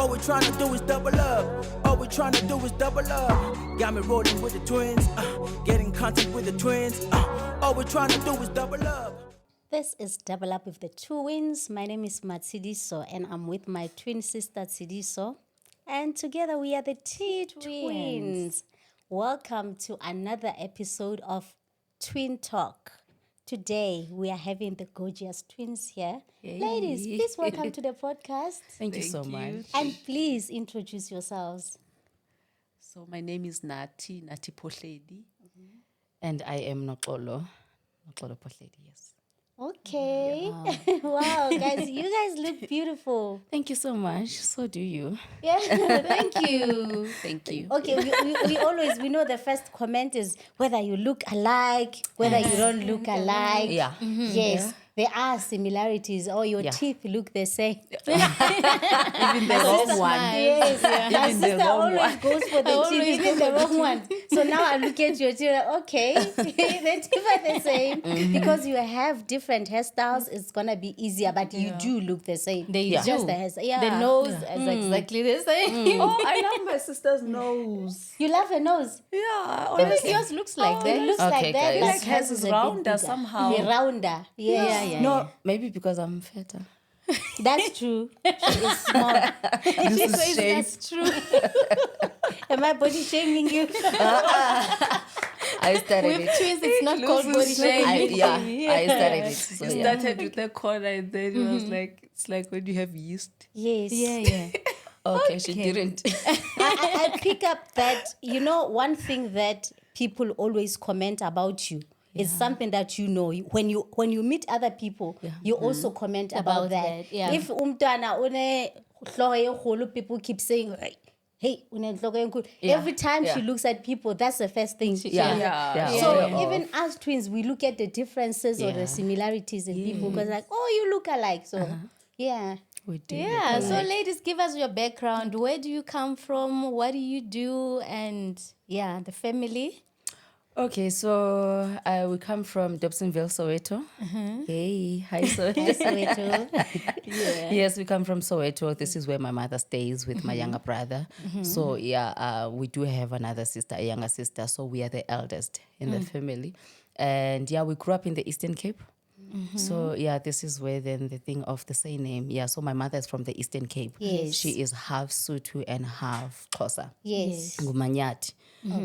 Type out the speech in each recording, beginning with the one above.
All we tryna do is double up. All we tryna do is double up. Got me rolling with the twins, getting content with the twins. All we tryna do is double up. This is Double Up with the Twins. My name is Matsidiso and I'm with my twin sister Tsidiso. And together we are the Twins. Welcome to another episode of TwinTalk. Today we are having the gorgeous twins here. Hey. Ladies, please welcome to the podcast. Thank you so much. And please introduce yourselves. So my name is Nathi Phohleli. And I am Noxolo Phohleli, yes. Okay. Yeah. Wow, guys, you guys look beautiful. Thank you so much. So do you. Yeah, thank you. Thank you. Okay, we know the first comment is whether you look alike, whether you don't look alike. Yeah. Mm-hmm. Yes. Yeah. There are similarities, or your teeth look the same. Even the wrong one. Yes, my sister always goes for the teeth, even the wrong one. So now I look at your teeth, like, okay, the teeth are the same. Mm-hmm. Because you have different hairstyles, it's going to be easier, but you do look the same. They do. Just the hairstyle. Yeah. The nose is exactly the same. Oh, I love my sister's nose. You love her nose? Yeah. Maybe yours looks like that. It looks like that. Like hers is rounder somehow. Rounder. Yeah. No, maybe because I'm fatter. That's true. She is small. This is shame. That's true. Am I body shaming you? I started With it. twins, it's not called body shaming. I started it. So, You started with the corner and then it was like, it's like when you have yeast. Yes. Yeah. Okay, she didn't. I pick up that, one thing that people always comment about you is something that you know. When you meet other people, you also comment about that. Yeah. If umtana une hlogo e kholo, people keep saying, hey, every time she looks at people, that's the first thing. So even as twins, we look at the differences or the similarities in people because like, oh, you look alike. So We do. Yeah. So ladies, give us your background. Where do you come from? What do you do? And the family. Okay, so we come from Dobsonville, Soweto. Hey, hi Soweto. Yes, we come from Soweto. This is where my mother stays with my younger brother. So we do have another sister, a younger sister. So we are the eldest in the family. And we grew up in the Eastern Cape. So this is where then the thing of the same name. Yeah, so my mother is from the Eastern Cape. Yes. She is half Sotho and half Xhosa. Yes. Ngumanyati.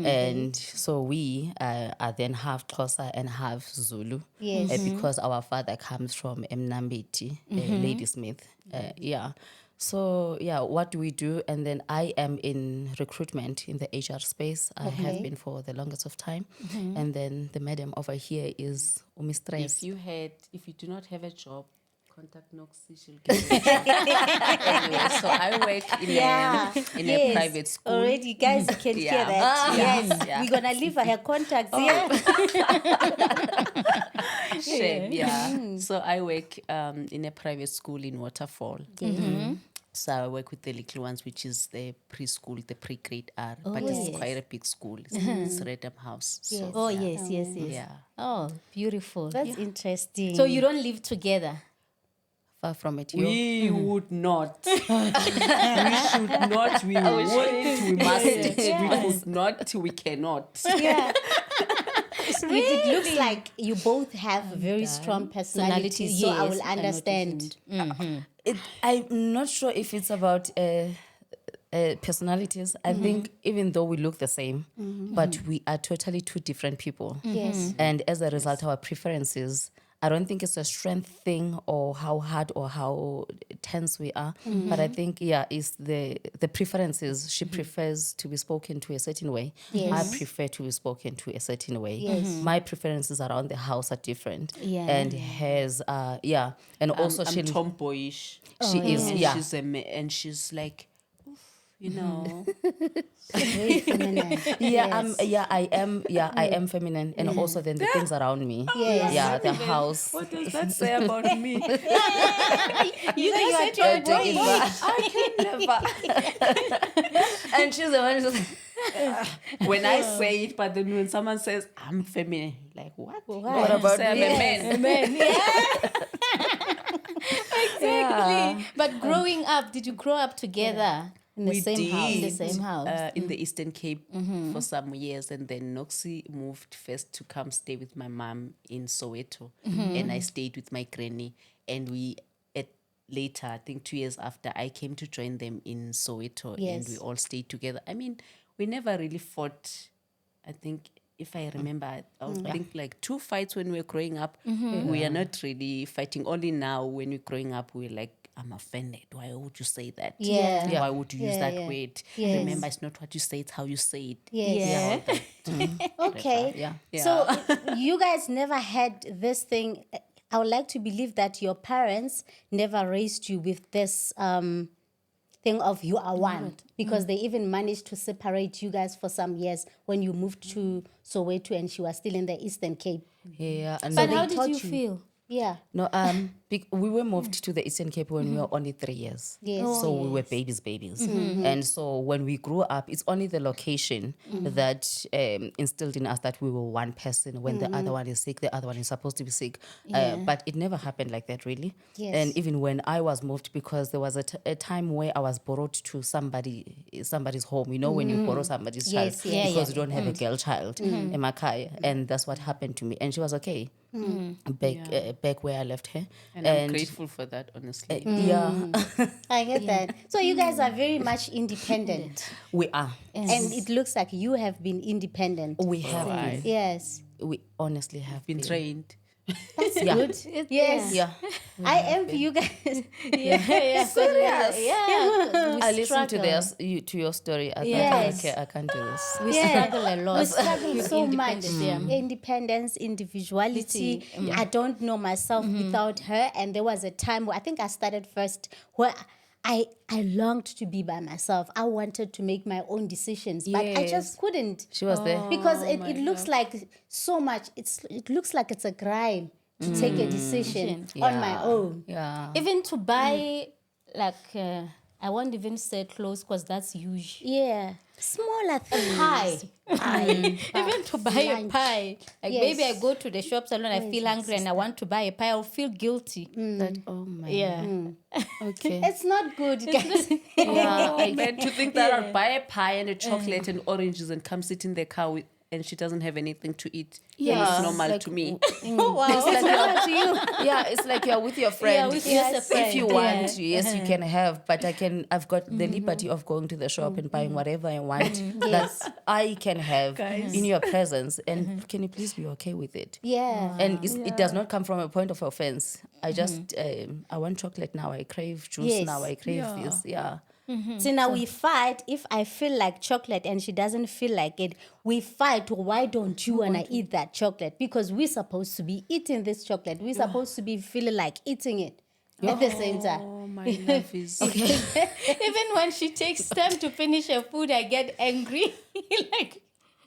And so we are then half Xhosa and half Zulu. Yes. Because our father comes from Mnambiti, Ladysmith. So, what do we do? And then I am in recruitment in the HR space. I have been for the longest of time. And then the madam over here is Umistress. If you do not have a job, contact Noxi, she'll get you. Anyway, so I work in a private school. Already, guys, you can hear that. Yes. We're going to leave her contacts here. Shame, So I work in a private school in Waterfall. So I work with the little ones, which is the preschool, the pre-grade R. But it's quite a big school. It's Redham House. So, Yes. Yeah. Oh, beautiful. That's interesting. So you don't live together? Far from it. We would not. We should not. We won't. We mustn't. We would not. We cannot. Yeah. It looks like you both have very strong personalities, so I will understand. I'm not sure if it's about personalities. I think even though we look the same, but we are totally two different people. Yes. And as a result, our preferences, I don't think it's a strength thing or how hard or how tense we are. But I think, it's the preferences. She prefers to be spoken to a certain way. Yes. I prefer to be spoken to a certain way. Yes. My preferences around the house are different. Yeah. And hers, and also I'm tomboyish. She is, She's and she's like, Very feminine. I am feminine, and also then the things around me. Yes. The house. What does that say about me? You are tomboyish. I can never. And she's the one who's when I say it, but then when someone says I'm feminine, like what? What about say I'm me? a man? Exactly. But growing up, did you grow up together in the We same house? In the did, same house. in the Eastern Cape for some years, and then Noxie moved first to come stay with my mom in Soweto, and I stayed with my granny. And we, at later, I think 2 years after, I came to join them in Soweto, and we all stayed together. I mean, we never really fought. I think, if I remember, I would think like 2 fights when we were growing up. We are not really fighting. Only now, when we're growing up, we're like, I'm offended. Why would you say that? Yeah. Why would you use that yeah. word? Yes. Remember, it's not what you say, it's how you say it. Yes. Yeah. Okay. Yeah. So you guys never had this thing. I would like to believe that your parents never raised you with this thing of you are one, because they even managed to separate you guys for some years when you moved to Soweto and she was still in the Eastern Cape. Yeah. And But then- how did taught you you. feel? Yeah. No, we were moved to the Eastern Cape when we were only 3 years. Yes. Oh, So we were babies. And so when we grew up, it's only the location that instilled in us that we were one person. When the other one is sick, the other one is supposed to be sick. But it never happened like that, really. Yes. And even when I was moved, because there was a time where I was borrowed to somebody's home. You know, when you borrow somebody's child Yes, yes. because you don't have a girl child, Emakai. And that's what happened to me. And she was okay. Back where I left her. And I'm grateful for that, honestly. Yeah, I get that. So you guys are very much independent. we are. And it looks like you have been independent. We have been. Yes. We honestly have Been trained. That's Yeah. good. Yes. Yeah. I envy you guys. Yeah. Serious? Yeah. I listened to struggle. to your story. I Yes. thought, okay, I can't do this. We Yeah. struggle a lot. We struggle with so much. independence, yeah. Independence, individuality. I don't know myself without her. And there was a time where I think I started first where I longed to be by myself. I wanted to make my own decisions, but I just couldn't. She was there. Because it looks like so much, it looks like it's a crime to take a decision on my own. Yeah. Even to buy, like, I won't even say clothes because that's huge. Yeah. Smaller things. Pie. Even to buy a lunch. pie. Like, Yes. maybe I go to the shops alone, I feel hungry and I want to buy a pie, I'll feel guilty. That, oh my. Yeah. Okay. It's not good, guys. Yeah. And to think that I'll buy a pie and a chocolate and oranges and come sit in the car with, and she doesn't have anything to eat. Yeah. It's normal Like, to me. Oh, wow. It's like yeah, it's like you're with your friend. with your friend, If you yeah. want, yes, you can have, but I've got the liberty of going to the shop and buying whatever I want that I can have in your presence. And can you please be okay with it? Yeah. And it does not come from a point of offense. I just, I want chocolate now. I crave juice Yes. now. I crave this. Yeah. So now we fight. If I feel like chocolate and she doesn't feel like it, we fight. Why don't you want to eat that chocolate? Because we're supposed to be eating this chocolate. We're supposed to be feeling like eating it at the same time. Oh, my love is... Even when she takes time to finish her food, I get angry. Like,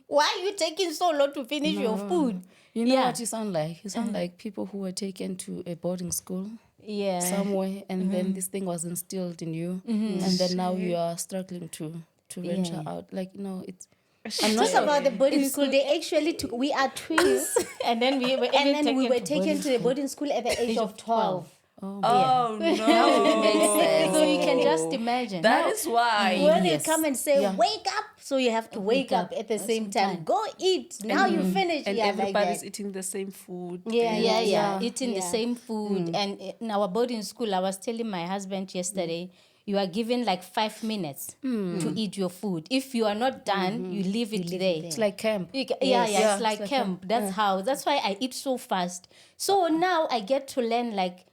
why are you taking so long to finish your food? You know Yeah. what you sound like? You sound like people who were taken to a boarding school Yeah. somewhere, and then this thing was instilled in you, and then now you are struggling to venture out. Like, no, it's... And not about the boarding school. They actually took. We are twins, And then we were and then we were to taken to the boarding school at the age of 12. Oh, no. So you can just imagine. That is why. When they Yes. come and say, Yeah. "Wake up," so you have to wake up at the same time. Go eat. Now you finish. And Yeah, like everybody's that. eating the same food. Yeah, Yeah. Eating the Yeah. same food. And in our boarding school, I was telling my husband yesterday, you are given like 5 minutes to eat your food. If you are not done, you leave it there. It's like camp. It's like camp. That's why I eat so fast. So now I get to learn, like,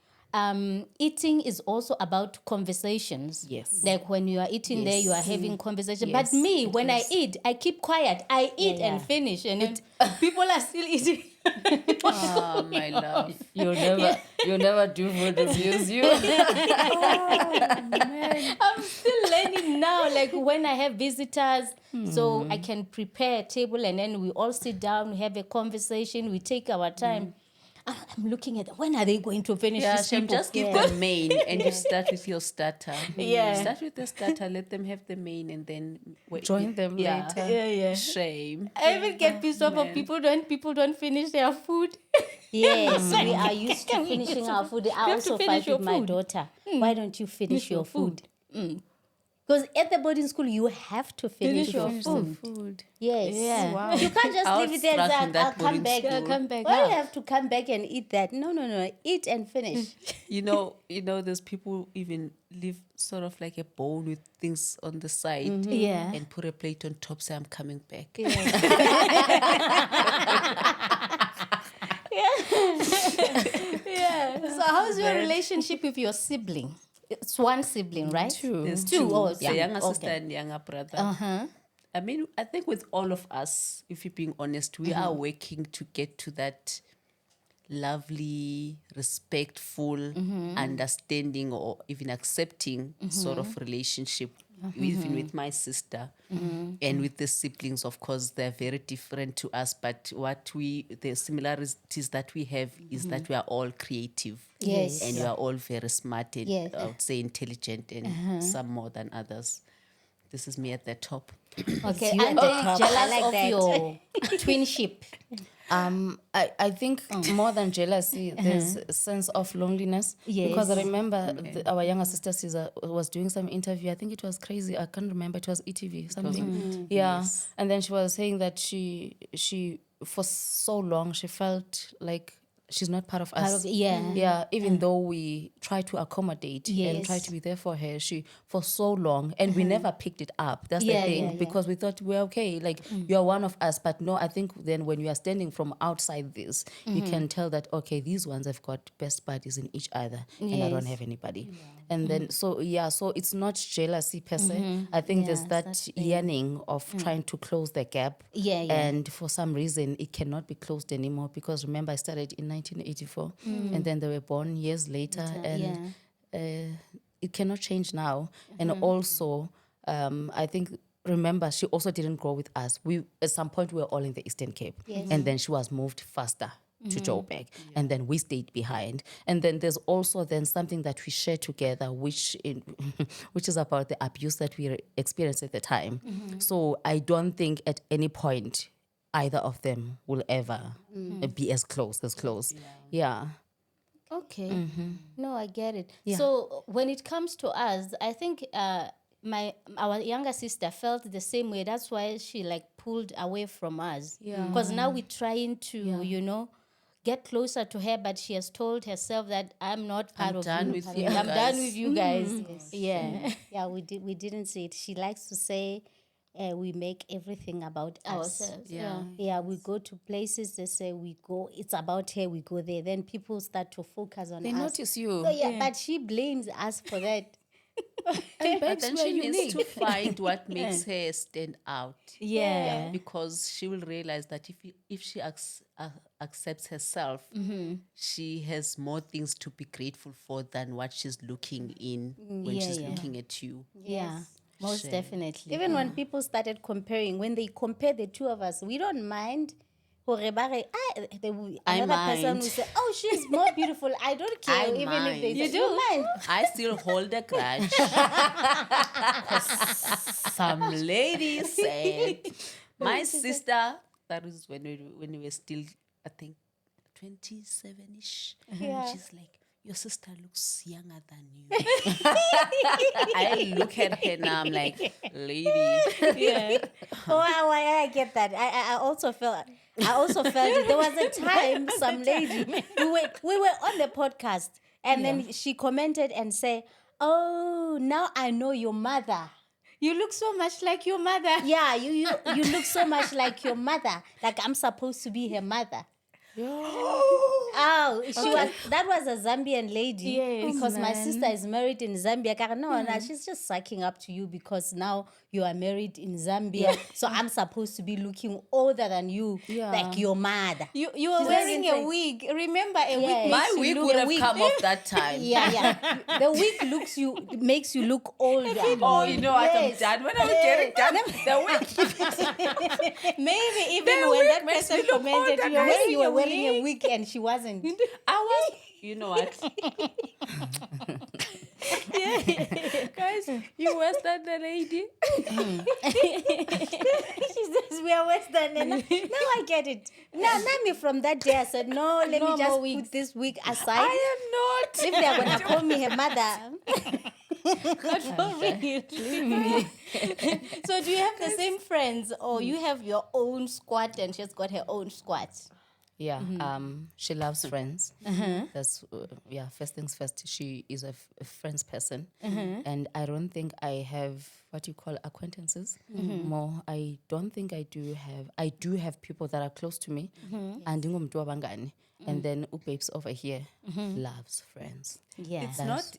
eating is also about conversations. Yes. Like when you are eating there, you are having conversation. Yes, But me, when I eat, I keep quiet. I eat and finish, and people are still eating. Oh, my love. You'll never do food reviews. You. I'm still learning now. Like when I have visitors, so I can prepare a table and then we all sit down, we have a conversation, we take our time. I'm looking at when are they going to finish Yeah, this Shem, people? just give them main and you start with your starter. Yeah. Start with the starter, let them have the main and then Join them yeah. later. Yeah. Shame. I even get pissed off of people don't finish their food. Yes, we are used to finishing our food. I have to also finish fight your with my food. daughter. Why don't you finish your food? Because at the boarding school, you have to finish your food. Yes. Yeah. Wow. You can't just I leave was it there and struck say, in that I'll come boarding back. school. Yeah, come back. Why do How? you have to come back and eat that? No. Eat and finish. You know, there's people even leave sort of like a bowl with things on the side Yeah. and put a plate on top, say I'm coming back. So how's your relationship with your sibling? It's one sibling, right? Two. There's Two, two, oh, the two, younger okay. sister and younger brother. Uh-huh. I mean, I think with all of us, if you're being honest, we are working to get to that lovely, respectful, understanding or even accepting sort of relationship, even with my sister and with the siblings. Of course, they're very different to us, but the similarities that we have is that we are all creative. Yes. And we are all very smart and Yes. I would say intelligent and some more than others. This is me at the top. Okay, you and at the top. I jealous like of that. your twinship. I think more than jealousy, there's a sense of loneliness. Because I remember our younger sister Caesar was doing some interview. I think it was crazy. I can't remember. It was ETV, something. Yeah. Yes. And then she was saying that she for so long, she felt like she's not part of us. Yeah, even though we try to accommodate and try to be there for her, she for so long, and we never picked it up. That's the thing, because we thought we're okay, like you're one of us. But no, I think then when you are standing from outside this, you can tell that, okay, these ones have got best buddies in each other, and I don't have anybody. And then, so it's not jealousy per se. I think there's that yearning of trying to close the gap. And for some reason, it cannot be closed anymore, because remember, I started in 1984, and then they were born years later, and it cannot change now. And also, I think, remember, she also didn't grow with us. We at some point we were all in the Eastern Cape, and then she was moved faster to Joburg, and then we stayed behind. And then there's also then something that we share together, which is about the abuse that we experienced at the time. So I don't think at any point either of them will ever be as close. Yeah. Okay. No, I get it. So when it comes to us, I think our younger sister felt the same way. That's why she like pulled away from us. Because now we're trying to, get closer to her, but she has told herself that I'm not part of done you. with you I'm guys. done with you guys. Yeah. Yeah, we didn't say it. She likes to say we make everything about us. Ourselves. Yeah, we go to places, they say we go, it's about her, we go there. Then people start to focus on They us. notice you. So, but she blames us for that. But then she needs to find what makes her stand out. Yeah. Because she will realize that if she accepts herself, she has more things to be grateful for than what she's looking in when she's looking at you. Yeah. Most Shame. definitely. Even when people started comparing, when they compare the two of us, we don't mind. Another person mind. will say, "Oh, she's more beautiful." I don't care, I even mind. if they You say, "You mind?" I still hold a grudge. 'Cause some lady said, my sister, that was when we were still, I think, 27-ish. She's like, your sister looks younger than you. I look at her now, I'm like, lady. Oh, I get that. I also felt it. There was a time some lady we were on the podcast, and then she commented and said, "Oh, now I know your mother. You look so much like your mother. Yeah, you look so much like your mother. Like I'm supposed to be her mother." Oh, that was a Zambian lady. Yes, because my sister is married in Zambia. No, she's just sucking up to you because now you are married in Zambia. So I'm supposed to be looking older than you, like your mother. You were wearing a wig. Remember, a wig My makes you wig look would have come off that time. Yeah. The wig makes you look older. Oh, you know what? I'm done. When I'm getting done, the wig. Maybe even The when wig that makes person me look commented, older, you were wearing a wig and she wasn't. I was, you know what? Guys, you worse than the lady. She says we are Western. And now I get it. Now me from that day I said, no, let me just put this wig aside. I am not. If they're gonna call me her mother. Not for real. So do you have the same friends, or you have your own squad and she's got her own squad? Yeah, she loves friends. That's first things first. She is a friends person, and I don't think I have what you call acquaintances. More, I don't think I do have. I do have people that are close to me, and then babes over here loves friends. Yeah.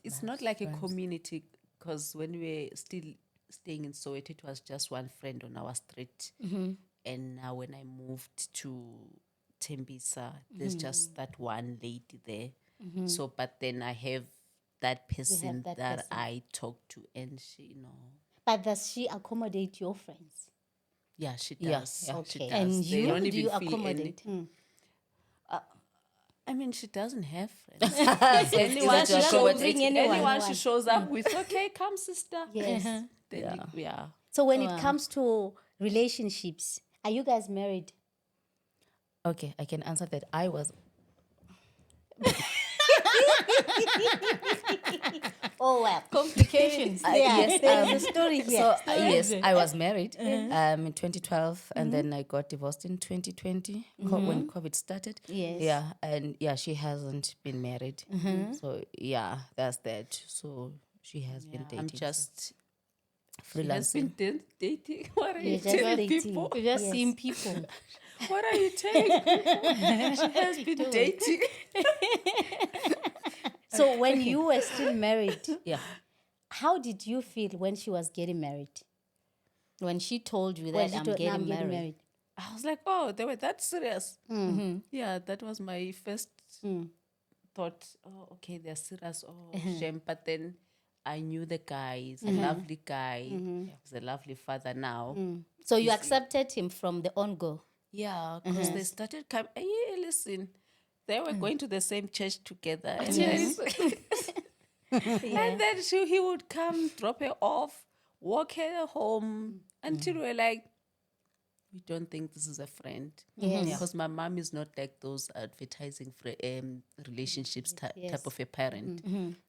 It's not like a community, because when we were still staying in Soweto, it was just one friend on our street, and now when I moved to Tembisa, there's just that one lady there. So, but then I have that person that I talk to, and she, But does she accommodate your friends? yeah, she Yeah, does. yeah. She Okay. does. And They you, don't do even you feel accommodate? I mean, she doesn't have friends. Anyone she doesn't bring anyone. She shows up with, okay, come, sister. Yes. Then yeah. So when it comes to relationships, are you guys married? Okay, I can answer that. I was. Oh well. Complications. Yes, there's a story here. So yes, I was married in 2012, and then I got divorced in 2020 when COVID started. Yes. Yeah, and she hasn't been married. So yeah, that's that. So she has been dating. I'm just has freelancing. been dating. What are you You're just telling dating. people? We're just Yes. seeing people. What are you telling people? She has been dating. So when you were still married, Yeah. how did you feel when she was getting married? When she told you When that she I'm told, "Now getting married. I was like, oh, they were that serious. Yeah, that was my first thought. Oh, okay, they're serious. Oh, shame. But then I knew the guy. He's a lovely guy. He's a lovely father now. So you accepted him from the on-go. Yeah, because they started coming. Yeah, listen, they were going to the same church together. And, and then he would come, drop her off, walk her home until we're like, we don't think this is a friend. Yes. Because my mom is not like those advertising relationships type of a parent.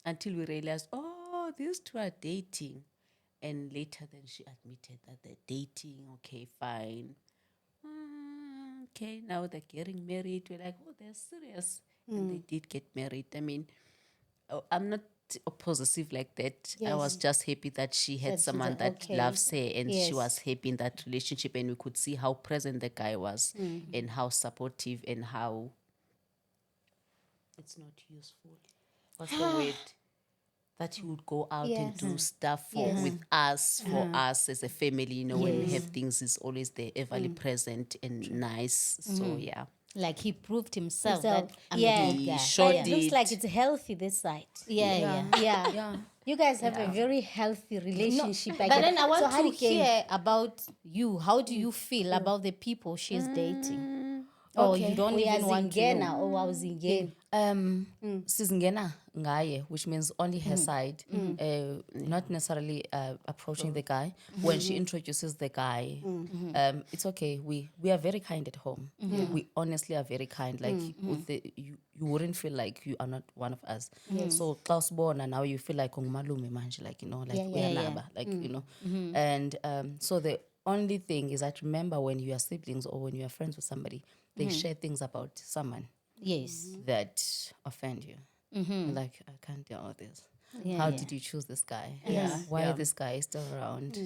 Until we realized, oh, these two are dating. And later then she admitted that they're dating. Okay, fine. Okay, now they're getting married. We're like, oh, they're serious. And they did get married. I mean, I'm not possessive like that. I was just happy that she had someone that loves her, and she was happy in that relationship, and we could see how present the guy was and how supportive and how it's not useful. What's the word? That he would go out and do stuff with us, for us as a family. When we have things, he's always there, everly present and nice. So yeah. Like he proved himself So, that I'm yeah. a good guy. Sure It looks did. like it's healthy this side. Yeah. Yeah. You guys have a very healthy relationship. But then I So want how to do you- hear about you. How do you feel about the people she's dating? Or you don't We are even want to know? Zingena or Wawzingena. Sizingena ngaye, which means only her side, not necessarily approaching the guy. When she introduces the guy, it's okay. We are very kind at home. We honestly are very kind. Like with you wouldn't feel like you are not one of us. So Klaus born, and now you feel like malume manje, like we are naba, like and so the only thing is that remember when you are siblings or when you are friends with somebody, they share things about someone Yes. that offend you. Like, I can't deal with this. How did you choose this guy? Why this guy is still around?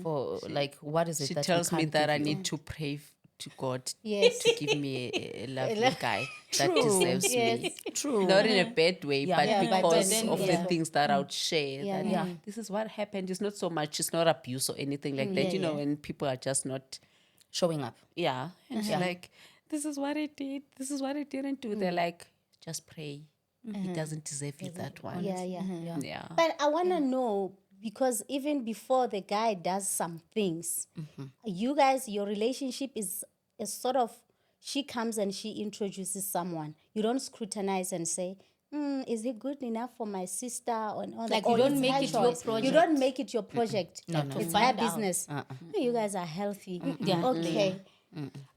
For like, what is it She that tells he me can't that give I you? need to pray to God Yes. to give me a lovely guy that deserves me. True. Not in a bad way, but but because then, of the things that I would share. Yeah, that, yeah. This is what happened. It's not so much, it's not abuse or anything like that. You know, when people are just not, Showing up. and she's like, this is what it did, this is what it didn't do. They're like, just pray. He doesn't deserve it, that one. Yeah. But I want to know, because even before the guy does some things, you guys, your relationship is sort of, she comes and she introduces someone. You don't scrutinize and say, is he good enough for my sister? Like you don't make it your You project. don't make it your project. No, no, It's no. her Find out. business. You guys are healthy. Yeah. Okay.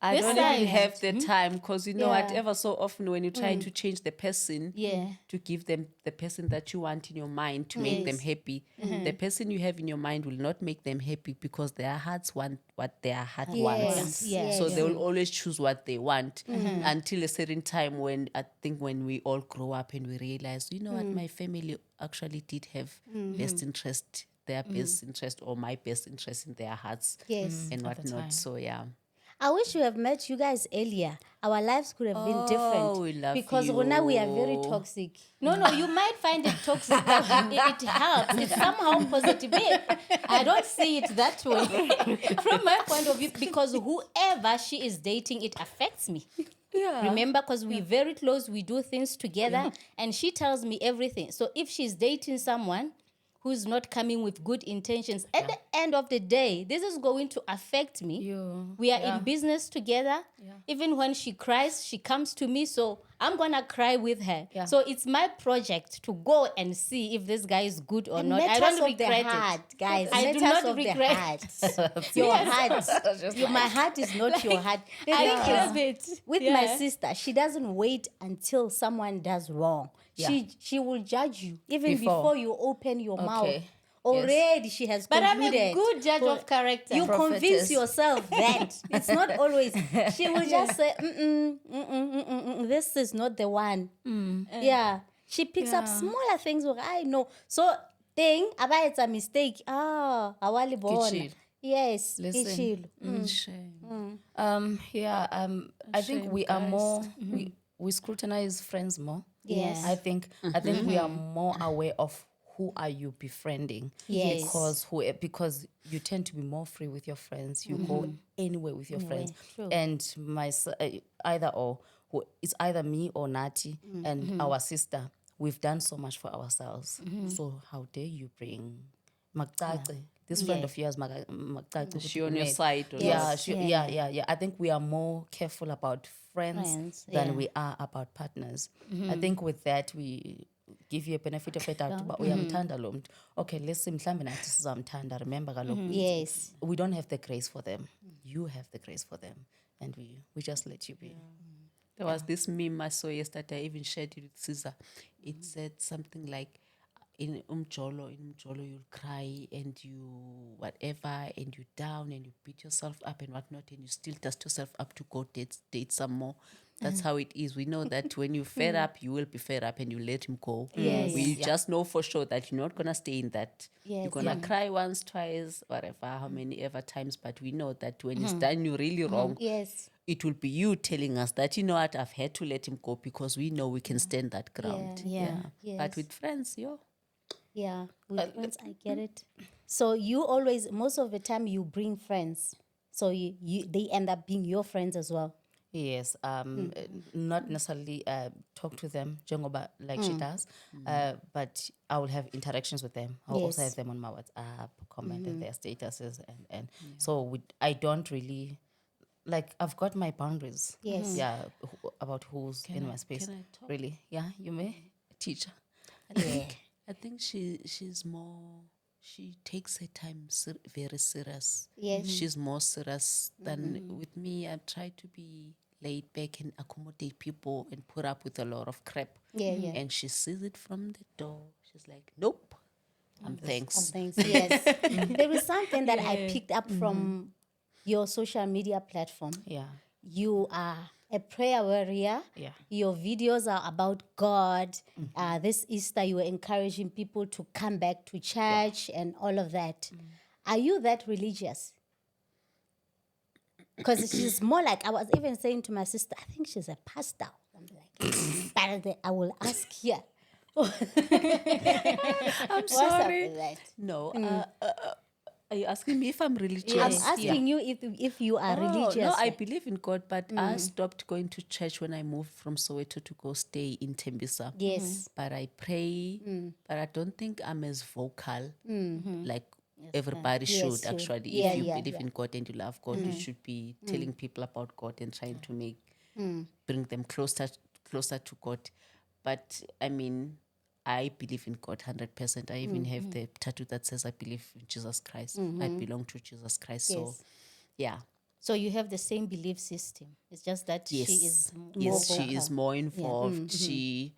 I This don't side. even have the time because you know Yeah. what, ever so often when you're trying to change the person, Yeah. to give them the person that you want in your mind to make them happy, the person you have in your mind will not make them happy because their hearts want what their heart wants. Yes. So they will always choose what they want until a certain time when I think when we all grow up and we realize, you know what, my family actually did have best interest, their best interest or my best interest in their hearts Yes. and At the time. whatnot. So yeah. I wish we have met you guys earlier. Our lives could have been different. we love because now we are very you. toxic. No, you might find it toxic, but it helps. It's somehow positive. I don't see it that way from my point of view because whoever she is dating, it affects me. Yeah. Remember, because we're very close, we do things together, and she tells me everything. So if she's dating someone who's not coming with good intentions, at the end of the day, this is going to affect me. We are in business together. Even when she cries, she comes to me, so I'm going to cry with her. Yeah. So it's my project to go and see if this guy is good or not. I Matters don't of the regret heart, it. guys. I do Matters not of the regret heart. Your heart. My heart is not your heart. The I thing love is, it. with my sister, she doesn't wait until someone does wrong. Yeah. She will judge you even Before. before you open your mouth. Okay. Already she has But I'm concluded. a good judge of character. You Prophetess. convince yourself that it's not always. She will just say, this is not the one. Yeah. She picks up smaller things. I know. So, about it's a mistake. Awali bona. Kichil. Yes. Listen. Kichil. I think we are more we scrutinize friends more. Yes. I think we are more aware of who are you befriending. Yes. Because you tend to be more free with your friends. You go anywhere with your friends. True. And it's either me or Nati and our sister. We've done so much for ourselves. So how dare you bring Magtaci? This friend of yours, Magtaci. Is she on your side? Or Yes. not? Yeah. I think we are more careful about friends than we are about partners. I think with that we give you a benefit of the doubt. But uyamthanda lo muntu. Okay, let's say mhlambe nathi sizamthanda. Remember kaloku, Yes. we don't have the grace for them. You have the grace for them, and we just let you be. There was this meme I saw yesterday. I even shared it with Caesar. It said something like, in umjolo you'll cry and you whatever and you down and you beat yourself up and whatnot and you still dust yourself up to go date some more. That's how it is. We know that when you fed up, you will be fed up and you let him go. Yes. We just know for sure that you're not gonna stay in that. Yes. You're gonna cry once, twice, whatever, how many ever times. But we know that when it's done, you're really wrong. Yes. It will be you telling us that, you know what, I've had to let him go because we know we can stand that ground. Yeah. But with friends, Yeah, with friends, I get it. So you always, most of the time, you bring friends. So they end up being your friends as well. Yes, not necessarily talk to them, Jengoba, like she does, but I will have interactions with them. I'll also Yes. have them on my WhatsApp, comment on their statuses, and so I don't really, like, I've got my boundaries. Yes. Yeah, about who's in my space. can I talk? Really? Yeah, you may, teacher. I think she's more, she takes her time very serious. Yes. She's more serious than with me. I try to be laid back and accommodate people and put up with a lot of crap. Yeah. And she sees it from the door. She's like, nope. Thanks. Thanks. Yes. There is something that I picked up from your social media platform. Yeah. You are a prayer warrior. Yeah. Your videos are about God. This Easter, you were encouraging people to come back to church and all of that. Are you that religious? Because she's more like, I was even saying to my sister, I think she's a pastor. I'm like, but I will ask here. I'm What's up sorry. with that? No. Are you asking me if I'm religious? I'm asking you if you are religious. No, I believe in God, but I stopped going to church when I moved from Soweto to go stay in Tembisa. Yes. But I pray, but I don't think I'm as vocal like everybody Yes, should you- actually. yeah, If you yeah, believe yeah. in God and you love God, you should be telling people about God and trying to bring them closer to God. But I mean, I believe in God 100%. I even have the tattoo that says I believe in Jesus Christ. I belong to Jesus Christ. So, Yes. yeah. So you have the same belief system. It's just that Yes. she is more Yes, vocal. she is more involved. She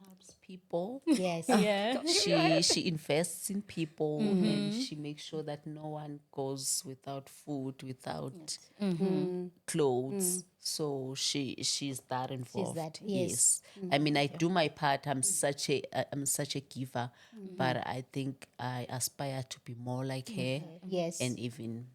helps people. Yes. Yeah. She invests in people and she makes sure that no one goes without food, without clothes. So she's that involved. that, yes. I mean, I do my part. I'm such a giver, but I think I aspire to be more like her. Yes. And even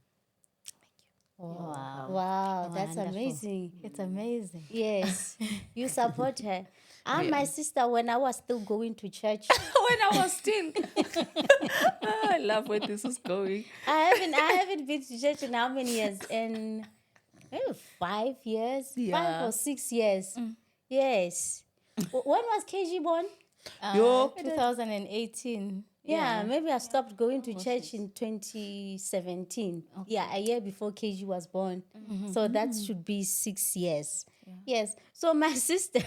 Wow, that's Wonderful. amazing. It's amazing. Yes, you support her. And my sister, when I was still going to church, when I was still, I love where this is going. I haven't been to church in how many years? In maybe 5 years, 5 Yeah. or 6 years. Yes. When was KG born? Yo, 2018. Yeah, maybe I stopped going to church in 2017. Yeah, a year before KG was born. So that should be 6 years. Yes. So my sister,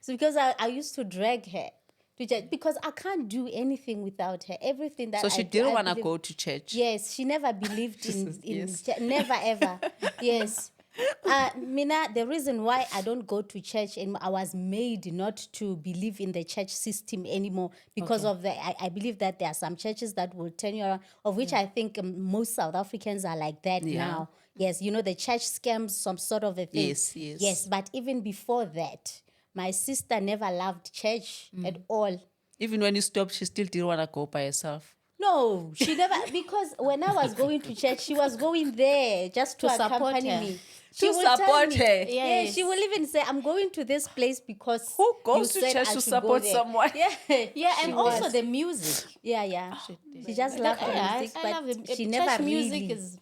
so because I used to drag her to church because I can't do anything without her. Everything that so she I didn't want to believe- go to church. Yes, she never believed in Yes. never ever. Yes. Mina, the reason why I don't go to church and I was made not to believe in the church system anymore because of I believe that there are some churches that will turn you around, of which I think most South Africans are like that Yeah. now. Yes, you know, the church scams, some sort of a thing. Yes, yes. Yes, but even before that, my sister never loved church at all. Even when you stopped, she still didn't want to go by herself. No, she never, because when I was going to church, she was going there just to support accompany her. me. To She will tell support me- her. Yeah, Yes. she will even say, I'm going to this place because Who goes you to said church I to should go support there." someone? Yeah, Yeah, and She also was. the music. yeah. She just loved the Yeah, music, I but love it. she Church never music really, is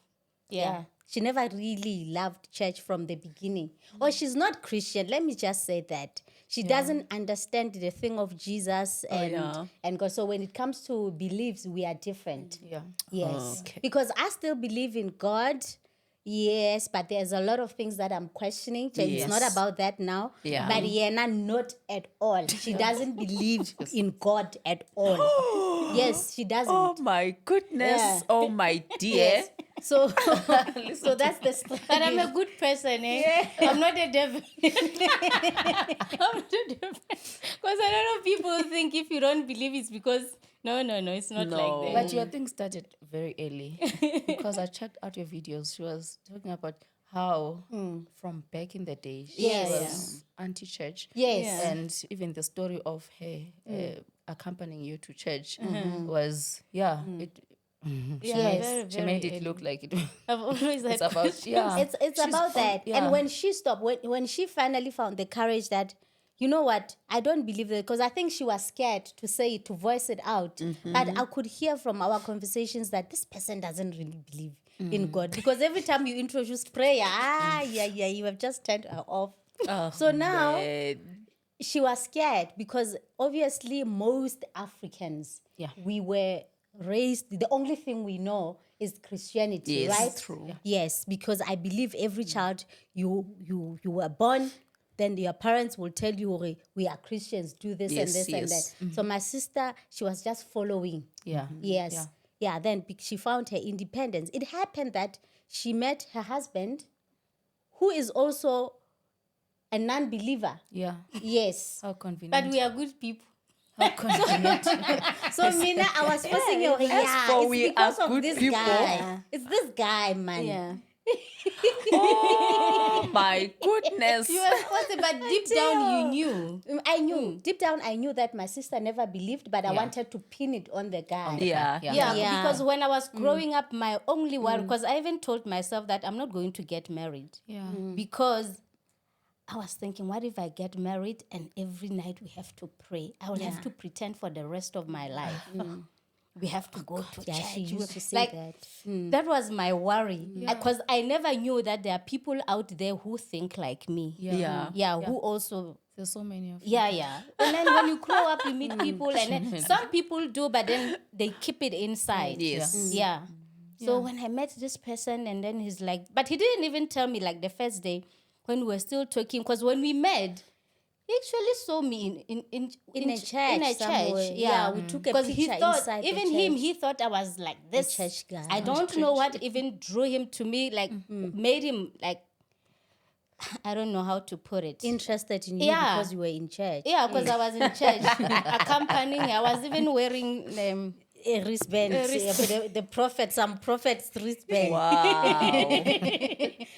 she never really loved church from the beginning. Or she's not Christian. Let me just say that. She doesn't understand the thing of Jesus and God. So when it comes to beliefs, we are different. Yeah. Yes. Okay. Because I still believe in God. Yes, but there's a lot of things that I'm questioning. So It's not Yes. about that now. Yeah. But Yena, not at all. She doesn't believe in God at all. Yes, she doesn't. Oh my goodness. Yeah. Oh my dear. Yes. So, so that's the strategy. But I'm a good person, eh? I'm not a devil. I'm not a devil. Because a lot of people think if you don't believe it's because no, it's not No. like that. But your thing started very early because I checked out your videos. She was talking about how from back in the day she Yes. was anti-church. Yes. Yeah. And even the story of her accompanying you to church was, it, Yeah, Yes. very, she very made it early. look like it I've always had it's about, yeah. It's She's about on- that. yeah. And when she stopped, when she finally found the courage that, you know what, I don't believe that, because I think she was scared to say it, to voice it out. But I could hear from our conversations that this person doesn't really believe in God. Because every time you introduce prayer, you have just turned her off. So now she was scared because obviously most Africans, we were raised, the only thing we know is Christianity, Yes, right? true. Yeah. Yes, because I believe every child you were born, then your parents will tell you, "Okay, we are Christians, do this and Yes, this and yes. that." So my sister, she was just following. Yeah. Yes. Yeah, then she found her independence. It happened that she met her husband, who is also a non-believer. Yeah. Yes. How convenient. But we are good people. How convenient. So Mina, I was forcing her. Yeah, for it's we because are of good this people. guy. It's this guy, man. Yeah. Oh my goodness. You were supposed to, but deep down you knew. I knew deep down. I knew that my sister never believed, but I wanted to pin it on the guy. Yeah. Yeah, Yeah. because when I was growing up, my only worry, because I even told myself that I'm not going to get married. Yeah. Because I was thinking, what if I get married and every night we have to pray? I will have to pretend for the rest of my life. We have to go to Yeah, church. she used to say like, that. That was my worry. Because I never knew that there are people out there who think like me. Yeah. Who also... There's so many of Yeah. And then when you grow up, you meet people, and then some people do, but then they keep it inside. Yes. Yeah. So when I met this person, and then he's like, but he didn't even tell me like the first day when we were still talking, because when we met, he actually saw me in a church somewhere. Yeah, we took a because he picture thought, inside the even him, church. he thought I was like this church guy. I don't know what even drew him to me, like made him like, I don't know how to put it. Interested in you Yeah. because you were in church. Yeah, because I was in church accompanying. I was even wearing A wristband. The prophet, some prophet's wristband. Wow.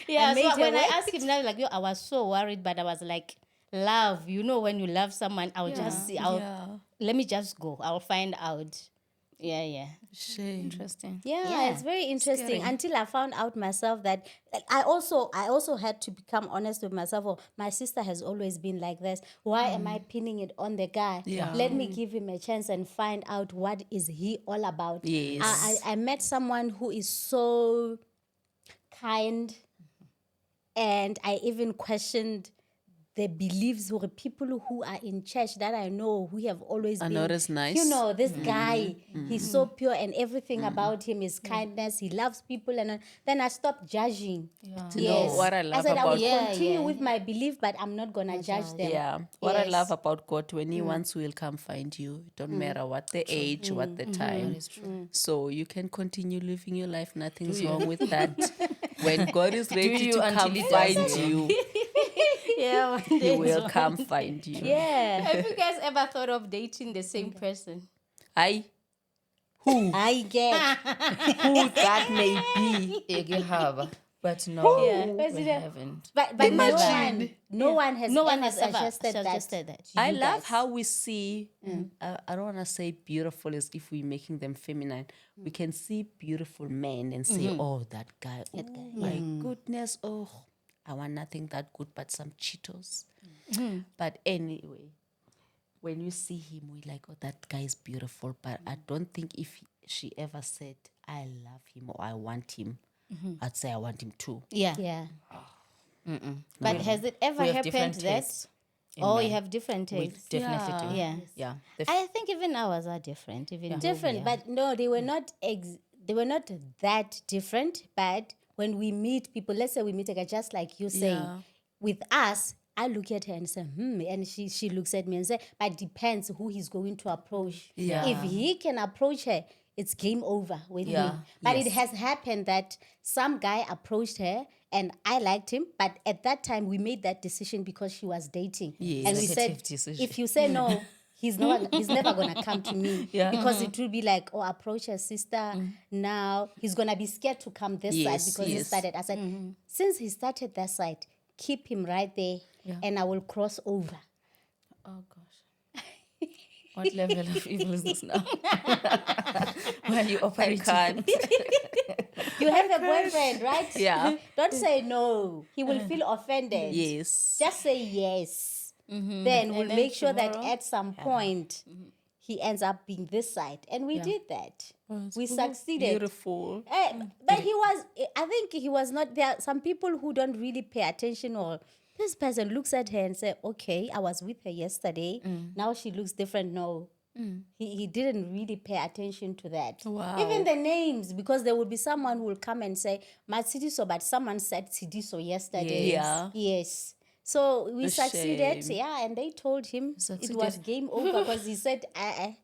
yeah. made So her when I wait. asked him now, like, yo, I was so worried, but I was like, love. You know, when you love someone, I'll just see. Let me just go. I'll find out. Yeah. Shame. Interesting. Yeah, it's very interesting. Until I found out myself that I also had to become honest with myself. Oh, my sister has always been like this. Why am I pinning it on the guy? Yeah. Let me give him a chance and find out what is he all about. Yes. I met someone who is so kind, and I even questioned the beliefs or people who are in church that I know who have always Are been. not as nice. You know, this guy, he's so pure and everything about him is kindness. He loves people. And then I stopped judging. know what I love said I will about- continue with my belief, but I'm not going to judge them. Yeah. What I Yes. love about God, when He wants, He will come find you. It don't matter what the age, what the time. So you can continue living your life. Nothing's wrong with that. When God is ready you to until come He does find you. you, Yeah, one He day. will come find you. Yeah. Have you guys ever thought of dating the same person? I I get. who that may be. You have, but no, we haven't. But no one has ever suggested that. I love how we see, I don't want to say beautiful as if we're making them feminine. We can see beautiful men and say, oh, that guy, oh my goodness, oh, I want nothing that good but some Cheetos. But anyway, when you see him, we're like, oh, that guy is beautiful. But I don't think if she ever said, I love him or I want him, I'd say I want him too. Yeah. Yeah. But has it ever We have happened different that? tastes in Oh, men. you have different We tastes. definitely do. Yeah. Yeah. I think even ours are different. Even Different, but no, they were not that different. But when we meet people, let's say we meet a guy just like you saying, with us, I look at her and say, and she looks at me and say, but it depends who he's going to approach. Yeah. If he can approach her, it's game over with me. But it has happened that some guy approached her and I liked him, but at that time we made that decision because she was dating. Yes. And we said, Sensitive decision. if you say no, he's never gonna come to me. Because it will be like, oh, approach her sister. Now he's gonna be scared to come this side because he started. I said, since he started that side, keep him right there and I will cross over. Oh gosh. What level of evil is this now? When you operate, Can't. You have a boyfriend, right? Yeah. Don't say no. He will feel offended. Yes. Just say yes. Then we'll make sure that at some point he ends up being this side. And we did that. We succeeded. Beautiful. But I think he was not there. Some people who don't really pay attention, or this person looks at her and say, okay, I was with her yesterday. Now she looks different. No. He didn't really pay attention to that. Wow. Even the names, because there will be someone who will come and say, Matsidiso, but someone said Sidiso yesterday. Yes. Yes. So we A succeeded. shame. Yeah, and they told him it was game over because he said, I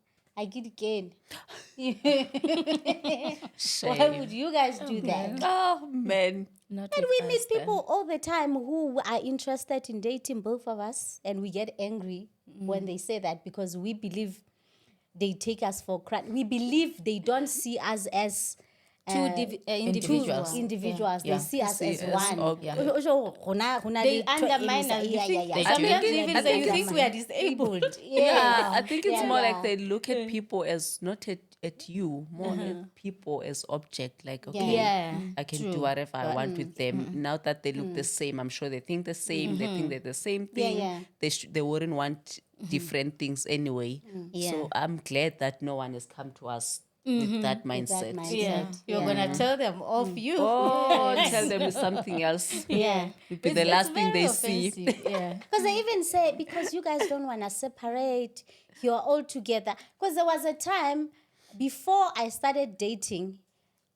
get again. Why would you guys do that? Oh, man. not And with we us meet then. people all the time who are interested in dating both of us, and we get angry when they say that because we believe they take us for granted. We believe they don't see us as individuals. individuals. Yeah. They see us as as one. okay. They undermine us. You think, sometimes they even say, you think we are disabled. Yeah, I think it's more like they. they look at people as not at you, more at people as object. Like, okay, Yeah. I can do whatever I want with them. Now that they look the same, I'm sure they think the same. They think they're the same thing. yeah. They wouldn't want different things anyway. So I'm glad that no one has come to us with that mindset. Yeah. You're going to tell them off you. Oh, tell them it's something else. Yeah. It'll be the last thing they see. Yeah. Because they even say, because you guys don't want to separate, you're all together. Because there was a time before I started dating,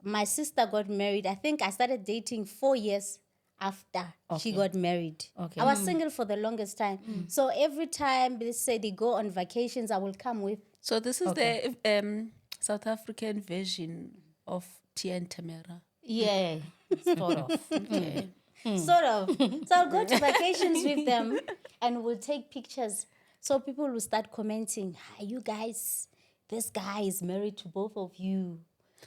my sister got married. I think I started dating 4 years after she got married. Okay. I was single for the longest time. So every time they say they go on vacations, I will come with. So this is the South African version of Tia and Tamara. Yeah. Sort of. Okay. Sort of. So I'll go to vacations with them and we'll take pictures. So people will start commenting, "Hi, you guys, this guy is married to both of you."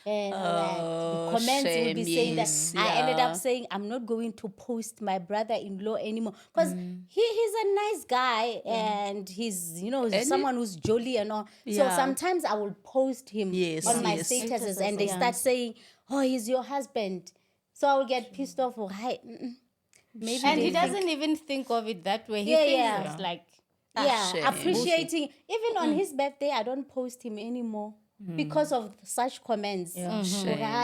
And all that. The comments will be saying yes, that. I ended up saying, I'm not going to post my brother-in-law anymore. Because he's a nice guy and he's, someone who's jolly and all. So Yeah. sometimes I will post him Yes, on my yes. statuses and they start saying, "Oh, he's your husband." So I will get pissed off. Oh, hi. Maybe And they he think- doesn't even think of it that way. He Yeah, thinks yeah. it's like, yeah, appreciating. Even on his birthday, I don't post him anymore because of such comments. Oh,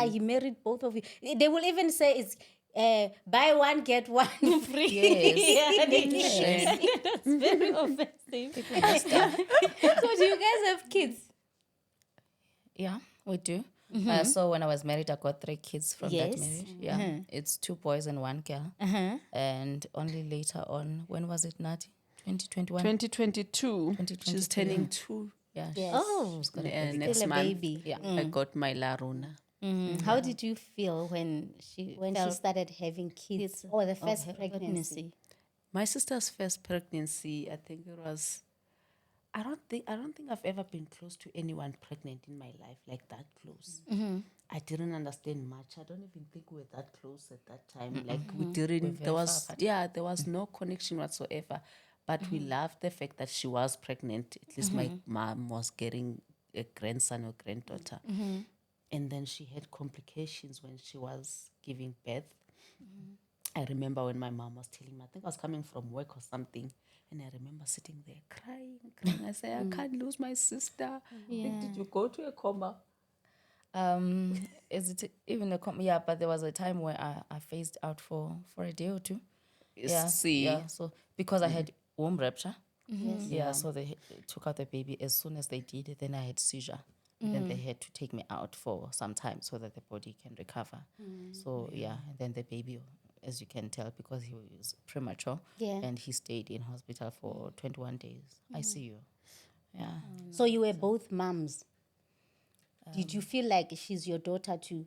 he married both of you. They will even say it's buy one, get one free. Yes. that's very offensive. So do you guys have kids? Yeah, we do. So when I was married, I got 3 kids from that Yes. marriage. Yeah, it's 2 boys and 1 girl. And only later on, when was it, Nati? 2021? 2022. 2022, She's turning 2 Yeah. Yes. Oh, next Still a month. baby. Yeah. I got my Laruna. how did you feel when she Started having kids or the first pregnancy. My sister's first pregnancy, I think it was. I don't think I've ever been close to anyone pregnant in my life, like that close. I didn't understand much. I don't even think we were that close at that time. Like we didn't. There was no connection whatsoever. But we loved the fact that she was pregnant. At least my mom was getting a grandson or granddaughter. And then she had complications when she was giving birth. I remember when my mom was telling me, I think I was coming from work or something, and I remember sitting there crying. I said, I can't lose my sister. Did you go to a coma? Is it even a yeah? But there was a time where I phased out for a day or 2. Yeah, See. yeah. So because I had womb rupture, yeah. So they took out the baby as soon as they did. Then I had seizure. Then they had to take me out for some time so that the body can recover. So yeah, and then the baby, as you can tell, because he was premature, and he stayed in hospital for 21 days. ICU. Yeah. So you were both moms. Did you feel like she's your daughter too?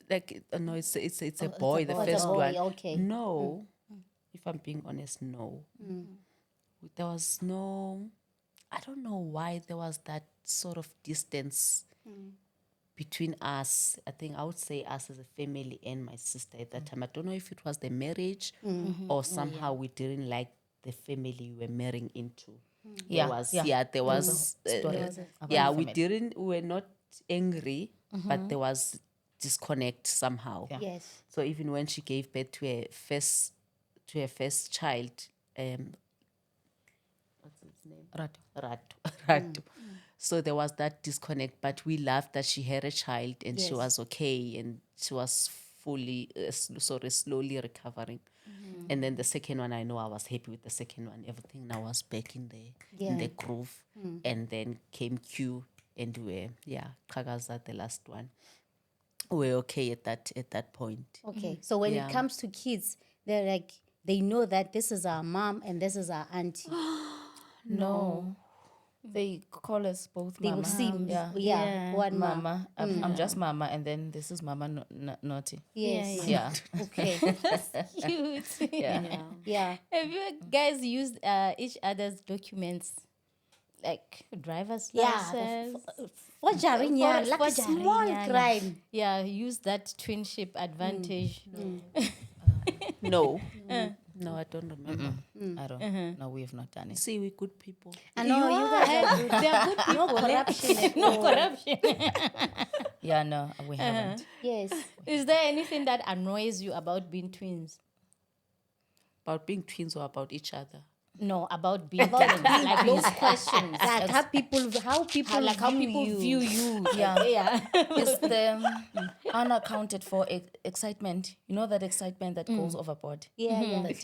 Like no, it's a boy. The boy. first It's a boy, one. okay. No, if I'm being honest, no. There was no. I don't know why there was that sort of distance between us. I think I would say us as a family and my sister at that time. I don't know if it was the marriage or somehow we didn't like the family we were marrying into. There was we were not angry, but there was disconnect somehow. Yeah. Yes. So even when she gave birth to her first child, what's his name? Ratu. So there was that disconnect, but we loved that she had a child and she was okay and she was fully, slowly recovering. And then the second one, I know I was happy with the second one. Everything now was back in the groove. And then came Q and we were, Kagaza, the last one. We were okay at that point. Okay. So when it comes to kids, they're like, they know that this is our mom and this is our auntie. No. They call us both They mama. will see, one mom. Mama. I'm just mama, and then this is Mama Naughty. Yes. Yeah. Okay. cute. Yeah. Have you guys used each other's documents? Like driver's Yeah. license? Forgery, yeah, like a Forgery, small yeah. crime. Yeah, use that twinship advantage. No. No, I don't remember. I don't. No, we have not done it. See, we're good people. I know you guys are good. They are good people. No corruption at No all. corruption. Yeah, no, we haven't. Yes. Is there anything that annoys you about being twins? About being twins or about each other? No, about being twins. Like those questions. Like how people view you. Yeah. It's the unaccounted for excitement. You know that excitement that goes overboard. Yeah, yeah. That,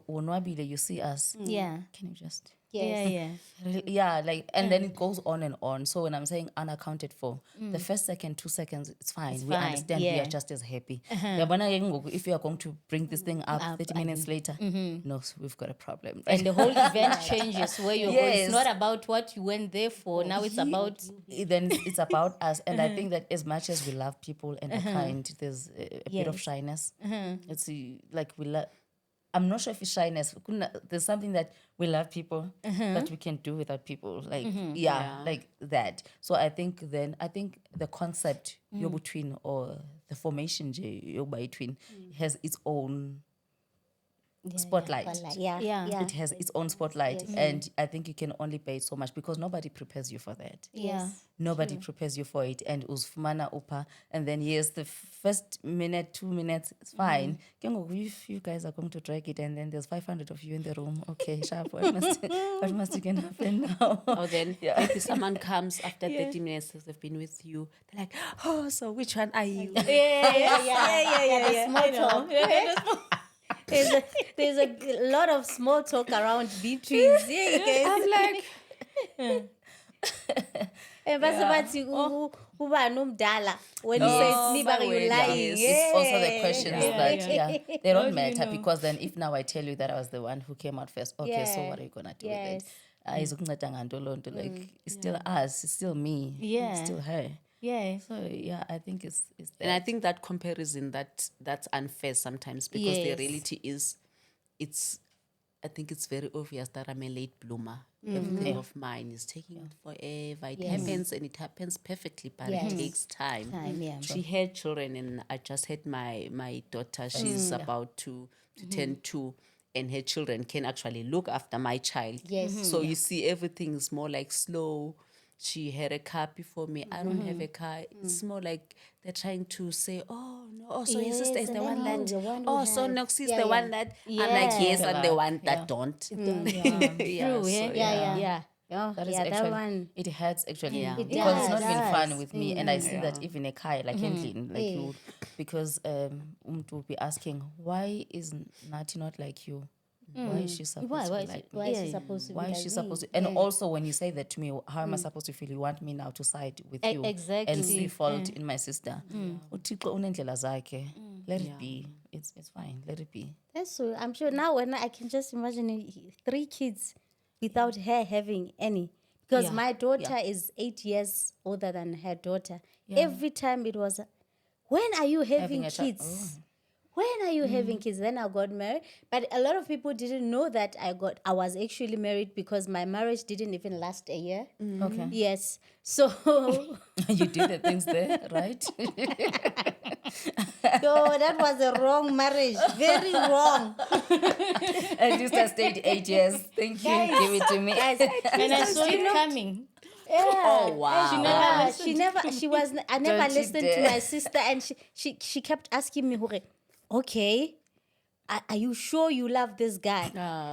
unwabile, you see us. Yeah. Can you just Yes. Yeah, like, and then it goes on and on. So when I'm saying unaccounted for, the first second, 2 seconds, it's fine. We fine, understand. We yeah. are just as happy. If you are going to bring this thing up 30 minutes later, no, so we've got a problem. And the whole event changes where you're going. It's Yes. not about what you went there for. Now it's about Then it's about us. And I think that as much as we love people and are kind, there's a bit of shyness. It's like I'm not sure if it's shyness. There's something that we love people, but we can do without people. Like, like that. So I think the concept between or the formation between has its own spotlight. Yeah. It has its own spotlight. And I think you can only pay it so much because nobody prepares you for that. Nobody prepares you for it. And usfumana upa. And then yes, the first minute, 2 minutes, it's fine. If you guys are going to drag it and then there's 500 of you in the room, okay, sharp. What must happen now? Or then maybe someone comes after 30 minutes as they've been with you. They're like, oh, so which one are you? The small talk. There's a lot of small talk around between. Yeah, you guys. I'm like, when he says niba you lying. It's also the questions that they don't matter because then if now I tell you that I was the one who came out first, okay, so what are you gonna do with it? Like it's still us, it's still me, it's still her. yeah. So I think it's that. and I think that comparison that's unfair sometimes because the reality is, I think it's very obvious that I'm a late bloomer. Everything of mine is taking forever. It happens and it happens perfectly, but it takes time. She had children and I just had my daughter. She's about to turn 2 and her children can actually look after my child. So you see everything is more like slow. She had a car before me. I don't have a car. It's more like they're trying to say, oh, no. Oh, so your sister is the one that... so Noxy is the one that... I'm like, yes, I'm the one that don't. True, Yeah. That is that actually, one. it hurts actually It because it's not been does. fun with me, and I see that even a Kai like Henlin, like you, because will be asking why is Nati not like you? Why is she supposed to be like me? Why is she supposed to be Why like is she me? supposed to? And also, when you say that to me, how am I supposed to feel? You want me now to side with you exactly. and see fault in my sister? Uthixo unendlela zakhe. Let it be. It's fine. Let it be. That's so. I'm sure now when I can just imagine 3 kids without her having any. Because my daughter is 8 years older than her daughter. Every time it was, when are you having a kids? When are you having kids? Then I got married. But a lot of people didn't know that I was actually married because my marriage didn't even last a year. Okay. Yes. So You did the things there, right? that was a wrong marriage. Very wrong. At least I stayed 8 years. Thank you. Give it to me. And I saw it coming. Oh, wow. She never I never Don't you listened to dare. my sister, and she kept asking me, okay, are you sure you love this guy?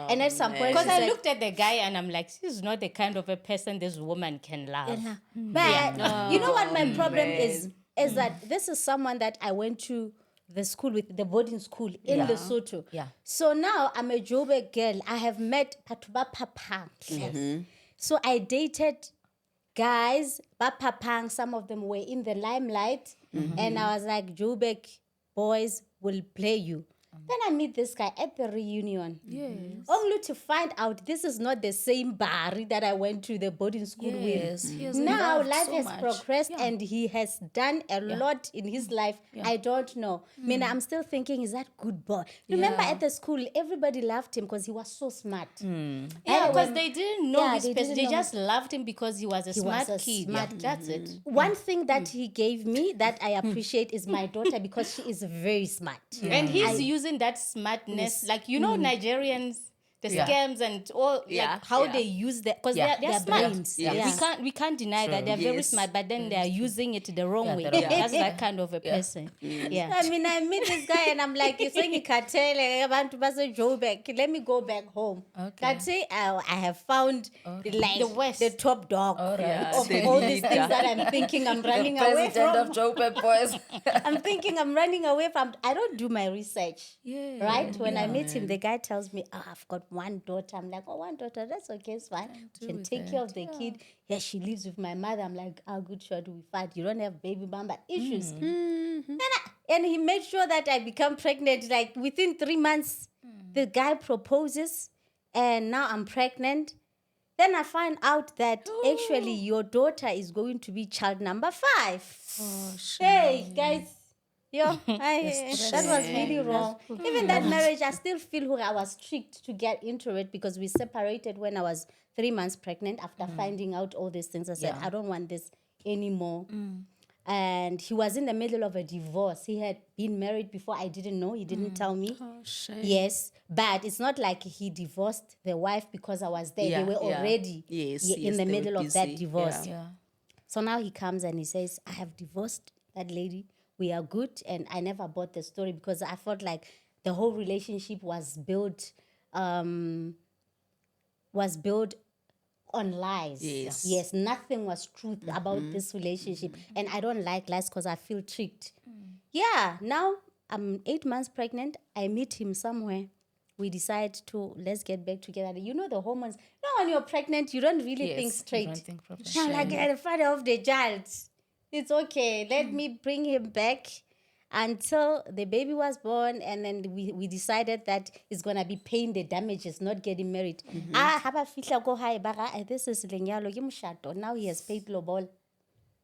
And at some point, Because she I said, looked at the guy and I'm like, this is not the kind of a person this woman can love. but you know what my problem is that this is someone that I went to the school with, the boarding school in Lesotho. Yeah. So now I'm a Joburg girl. I have met Patuba Papang. So I dated guys, Bapapang, some of them were in the limelight. And I was like, Joburg boys will play you. Then I meet this guy at the reunion. Only to find out this is not the same Bari that I went to the boarding school with. Now life has progressed and he has done a lot in his life. I don't know. I mean, I'm still thinking, is that good boy? Remember at the school, everybody loved him because he was so smart. Yeah, because they didn't know his they person. didn't They know just loved him because he was a smart kid. That's it. One thing that he gave me that I appreciate is my daughter because she is very smart. And he's using that smartness, like, you know, Nigerians, the scams and all, like how they use that, because they're smart. brains. We can't deny that they're very smart, but then they're using it the wrong way. the wrong way. That's that kind of a person. I mean, I meet this guy and I'm like, you're saying I want to pass a Joburg. Let me go back home. That's say I have found like The West. the top dog of the all these leader. things that I'm thinking I'm running The away president from. of Joburg boys. I'm thinking I'm running away from. I don't do my research. Right? When I meet him, the guy tells me, I've got got one daughter. I'm like, oh, one daughter, that's okay, it's fine. You can with take care of the kid. Yeah, she lives with my mother. I'm like, how good shot we fight. You don't have baby mama issues. And he made sure that I become pregnant. Like within 3 months, the guy proposes, and now I'm pregnant. Then I find out that actually your daughter is going to be child number 5. Oh, Hey, guys. That was really wrong. Even that marriage, I still feel I was tricked to get into it because we separated when I was 3 months pregnant after finding out all these things. I said, I don't want this anymore. And he was in the middle of a divorce. He had been married before. I didn't know. He didn't tell me. Oh, shame. Yes, but it's not like he divorced the wife because I was there. They were already in the they middle were of that busy. divorce. Yeah. So now he comes and he says, I have divorced that lady. We are good. And I never bought the story because I felt like the whole relationship was built on lies. Yes, nothing was truth about this relationship. And I don't like lies because I feel tricked. Yeah, now I'm 8 months pregnant. I meet him somewhere. We decide to, let's get back together. You know the hormones. You know when you're pregnant, you don't really think straight. You don't think properly. I'm like, I'm the father of the child. It's okay. Let me bring him back until the baby was born. And then we decided that it's going to be paying the damages, not getting married. This is lenyalo ke moshato. Now he has paid lobol.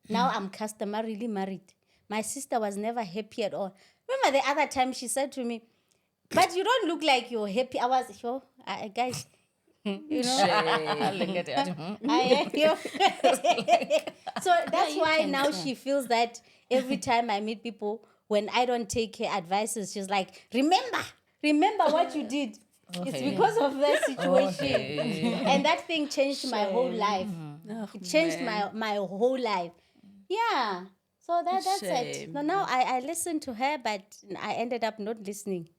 Now I'm customarily married. My sister was never happy at all. Remember the other time she said to me, but you don't look like you're happy. I was, guys, you know. Look at it. So that's why now she feels that every time I meet people, when I don't take her advices, she's like, remember what you did. It's because of that situation. And that thing changed my whole life. It changed my whole life. Yeah. So that's it. Now I listened to her, but I ended up not listening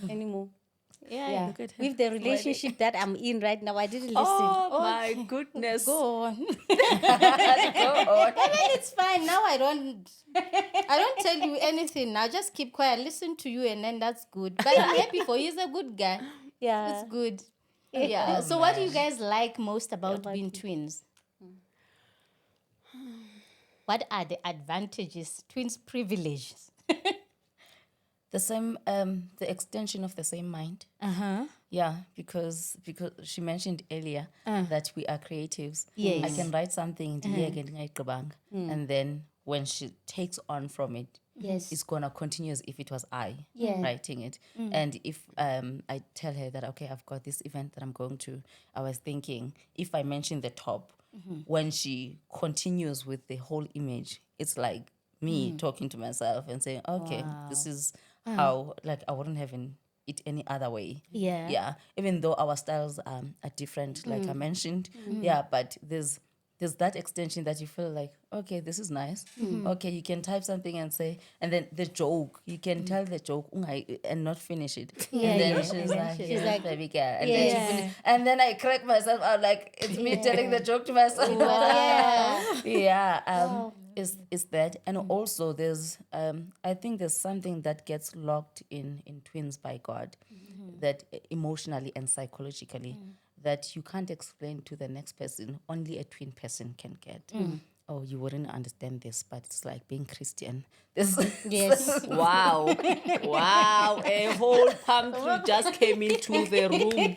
anymore. Yeah. Look at her. With the relationship that I'm in right now, I didn't listen. Oh, my goodness. Go on. I mean, it's fine. Now I don't tell you anything. Now just keep quiet. Listen to you and then that's good. But I'm happy for you. He's a good guy. Yeah. It's good. Yeah. So what do you guys like most about being twins? What are the advantages? Twins' privileges. The same, the extension of the same mind. Yeah, because she mentioned earlier that we are creatives. Yes. I can write something and then when she takes on from it, it's gonna continue as if it was I writing it. And if I tell her that okay, I've got this event that I'm going to, I was thinking if I mention the top, when she continues with the whole image, it's like me talking to myself and saying, okay, this is how, like, I wouldn't have it any other way. Yeah. Even though our styles are different, like I mentioned. Yeah, but there's that extension that you feel like, okay, this is nice. Okay, you can type something and say, and then the joke, you can tell the joke and not finish it. And then she's like, baby girl. And then she finish, and then I crack myself out like it's me telling the joke to myself. Is that, and also there's I think there's something that gets locked in twins by God, that emotionally and psychologically, that you can't explain to the next person, only a twin person can get. Oh, you wouldn't understand this, but it's like being Christian. Yes. Wow. A whole palm tree just came into the room.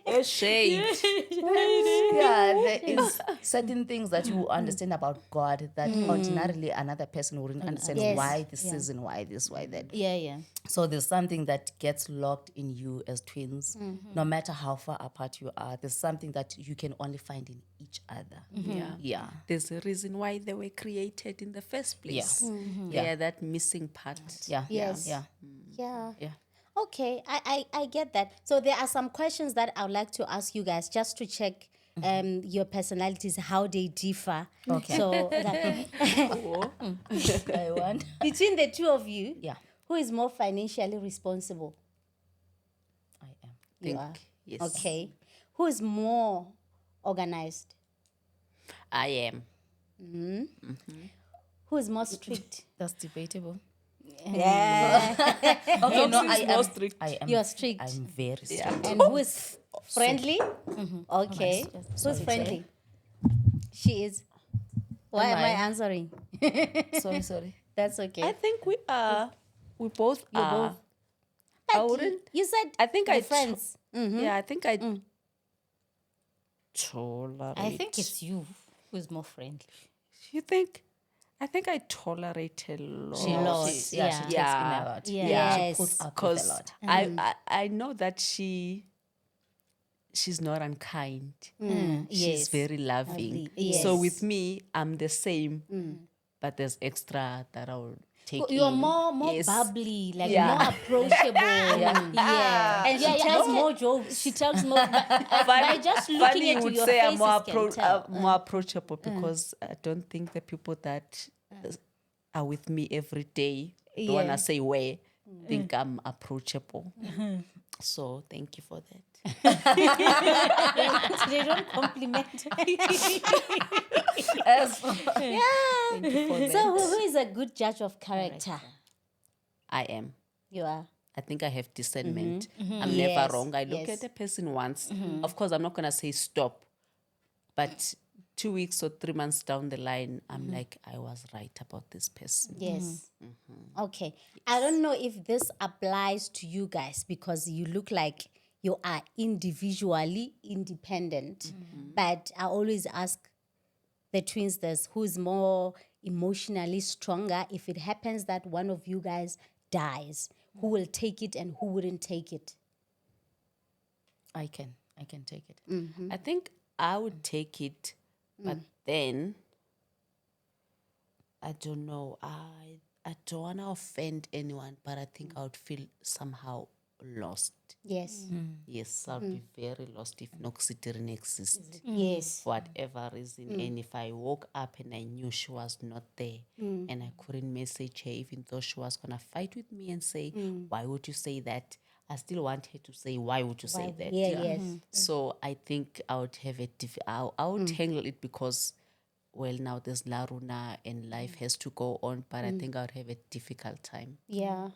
A shade. Yeah, there is certain things that you understand about God that ordinarily another person wouldn't understand why this is and why this, why that. Yeah. So there's something that gets locked in you as twins, no matter how far apart you are. There's something that you can only find in each other. Yeah. There's a reason why they were created in the first place. Yeah. That missing part. Yeah. Yes. Yeah. Yeah. Okay, I get that. So there are some questions that I would like to ask you guys just to check your personalities, how they differ. Okay. So I want. between the two of you, Yeah. who is more financially responsible? I am. You are. Yes. Okay. Who is more organized? I am. Who is more strict? That's debatable. Yeah. Okay, no, Nox is more strict. I am. You're strict. I'm very strict. And who is friendly? Okay. Who's friendly? She is. Why am I answering? Sorry. That's okay. I think we are. We both are. both. I wouldn't. You said I think you're I friends. Yeah, I think I tolerate. I think it's you who's more friendly. You think? I think I tolerate a lot. She loves. She takes Yeah. in a lot. Yes. She puts up with a Because lot. I know that she's not unkind. She's Yes. very loving. So with me, I'm the same, but there's extra that I will take. You're in. more Yes. bubbly, like Yeah. more approachable. Yeah. And she tells more jokes. She tells more. By just looking Funny at would your say faces I'm more, can tell. more approachable because I don't think the people that are with me every day, don't want to say where, think I'm approachable. So thank you for that. They don't compliment. Thank you for that. So who is a good judge of character? I am. You are. I think I have discernment. I'm Yes, never wrong. I look yes. at a person once. Of course, I'm not going to say stop. But 2 weeks or 3 months down the line, I'm like, I was right about this person. Yes. Okay. I don't know if this applies to you guys because you look like you are individually independent. But I always ask the twins this, who's more emotionally stronger if it happens that one of you guys dies? Who will take it and who wouldn't take it? I can take it. I think I would take it, but then I don't know. I don't want to offend anyone, but I think I would feel somehow lost. Yes. Yes, I'll be very lost if Noxy didn't exist. Yes. For whatever reason. And if I woke up and I knew she was not there and I couldn't message her, even though she was going to fight with me and say, why would you say that? I still want her to say, why would you say that? Yeah, yes. So I think I would have I would handle it because, well, now there's Laruna and life has to go on, but I think I would have a difficult time. Yeah,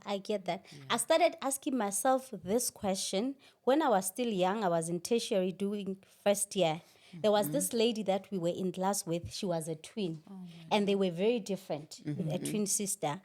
I get that. I started asking myself this question when I was still young. I was in tertiary doing first year. There was this lady that we were in class with. She was a twin, and they were very different, a twin sister.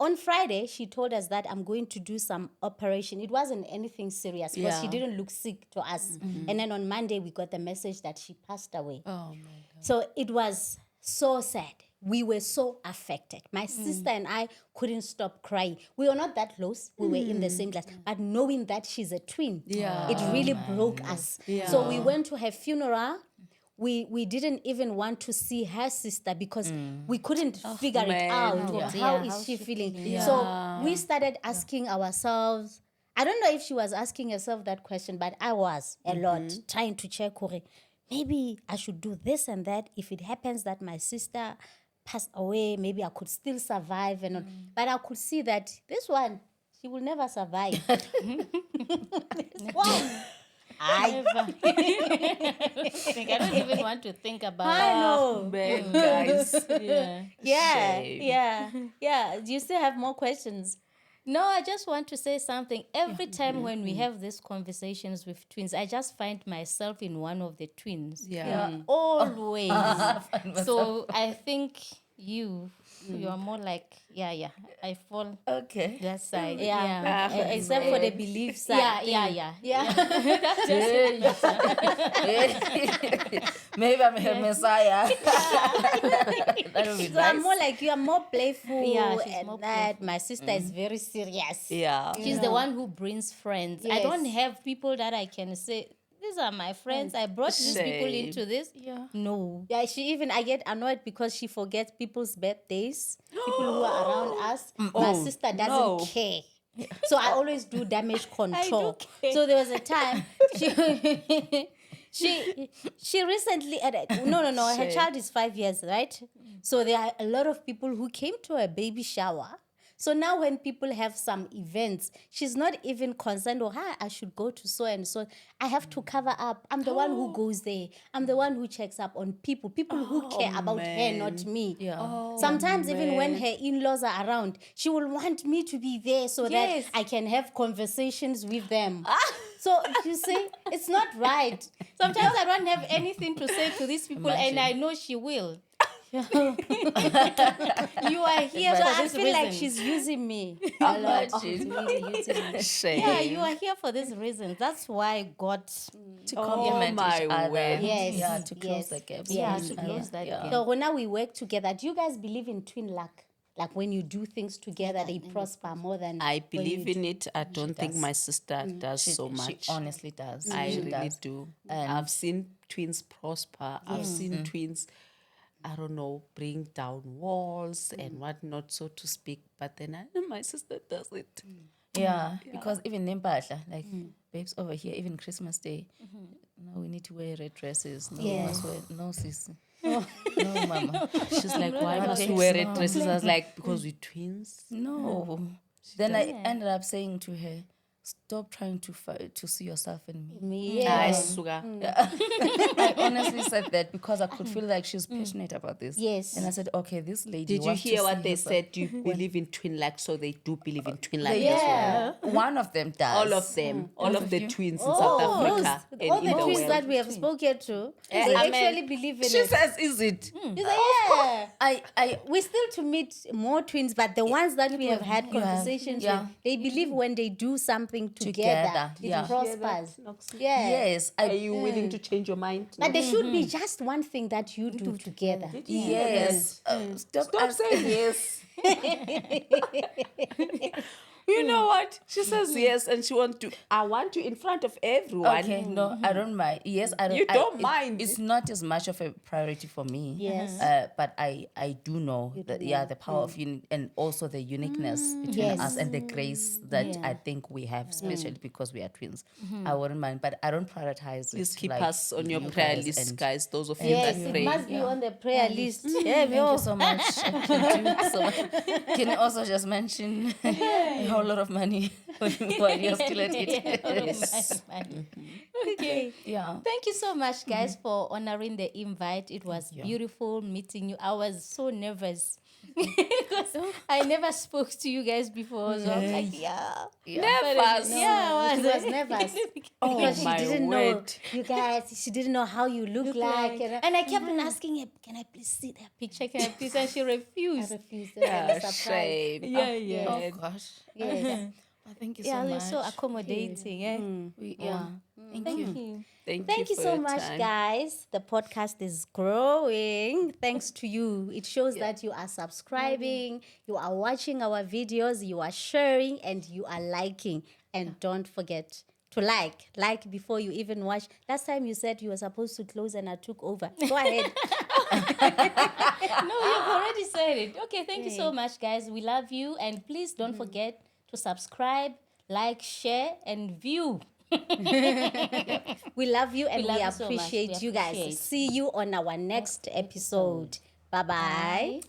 On Friday, she told us that I'm going to do some operation. It wasn't anything serious because she didn't look sick to us. And then on Monday, we got the message that she passed away. Oh my God. So it was so sad. We were so affected. My sister and I couldn't stop crying. We were not that close. We were in the same class. But knowing that she's a twin, it really broke us. So we went to her funeral. We didn't even want to see her sister because we couldn't figure it out. How is she feeling? So we started asking ourselves, I don't know if she was asking herself that question, but I was a lot trying to check, maybe I should do this and that. If it happens that my sister passed away, maybe I could still survive. But I could see that this one, she will never survive. I don't even want to think about I know. Man, guys. Yeah. Do you still have more questions? No, I just want to say something. Every time when we have these conversations with twins, I just find myself in one of the twins. Yeah. Always. So I think you are more like, I fall Okay. that side. Except for the belief side. Maybe I'm her messiah. That would be So nice. I'm more like you are more playful. Yeah, she's and more that my sister is very serious. Yeah. She's the one who brings friends. I Yes. don't have people that I can say, these are my friends. I brought these people Shame. into this. No. Yeah, I get annoyed because she forgets people's birthdays, people who are around us. My sister doesn't care. So I always do damage control. So there was a time she recently her child is 5 years, right? So there are a lot of people who came to a baby shower. So now when people have some events, she's not even concerned, or I should go to so and so. I have to cover up. I'm the one who goes there. I'm the one who checks up on people who care about her, not me. Yeah. Sometimes even when her in-laws are around, she will want me to be there so Yes. that I can have conversations with them. So you see, it's not right. Sometimes I don't have anything to say to these people, and I know she will. You are here So for I this feel reason. like she's using me. A lot. She's really using me. Shame. Yeah, you are here for this reason. That's why God. To complement my each other. word. Yes, Yeah, to close yes. the gaps. Yeah, for to each close other. that Yeah. gap. So now we work together. Do you guys believe in twin luck? Like when you do things together, they prosper more than I when believe you in it. I don't think my sister does so She much. honestly does. I She really does. do. I've seen twins prosper. I've seen twins, I don't know, bring down walls and whatnot, so to speak. But then my sister does it. Yeah, because even Nimpahla, like babes over here, even Christmas Day, no, we need to wear red dresses. No, we must wear, no, sis. No, mama. She's like, why must okay, you wear red no. dresses? I was like, because we're twins. No. Then I ended up saying to her, stop trying to see yourself in me. yeah. I sugar. I honestly said that because I could feel like she's passionate about this. Yes. And I said, okay, this lady Did you wants to hear see what they herself. said? Do you believe in twin luck? So they do believe in twin luck They as do. well. One of them does. All of them. All of the you? twins in South Africa and All in the the twins world. that we have spoken to, they I mean, actually believe in She it. says, is it? She's like, yeah. I We still to meet more twins, but the ones that we have had conversations with, they believe when they do something together, it yeah. prospers. Yeah. yes, Are you willing to change your mind? But there should be just one thing that you do together. yes. Stop saying yes. You know what? She says yes, and she wants to. I want you in front of everyone. Okay, no, I don't mind. Yes, I don't. You don't it- mind. It's not as much of a priority for me. Yes. But I do know that the power of and also the uniqueness between Yes. us and the grace that I think we have, especially because we are twins. I wouldn't mind, but I don't prioritize it. Please keep like us on your you prayer guys list, and- guys. Those of you Yes, that it pray. must be on the prayer list. Yeah, Thank you so much. Thank you so much. Can you also just mention a whole lot of money while you're still at it? Okay. Yeah. Thank you so much, guys, for honoring the invite. It was beautiful meeting you. I was so nervous because I never spoke to you guys before. So I'm like, Nervous. She was nervous. Because she my didn't know word. you guys. She didn't know how you look like. And I kept on asking her, can I please see that picture? Can I please? And she refused. refused. Shame. Oh gosh. Yes. Oh, thank you Yeah, so they're much. so accommodating. Eh? Thank you. Thank you for so your much, time. guys. The podcast is growing thanks to you. It shows that you are subscribing, you are watching our videos, you are sharing, and you are liking. And don't forget to like before you even watch. Last time you said you were supposed to close and I took over. Go ahead. No, you've already said it. Okay, thank you so much, guys. We love you. And please don't forget to subscribe, like, share, and view. We love you and We we, love you so much. appreciate We you guys. appreciate. See you on our next episode. Bye-bye. Bye.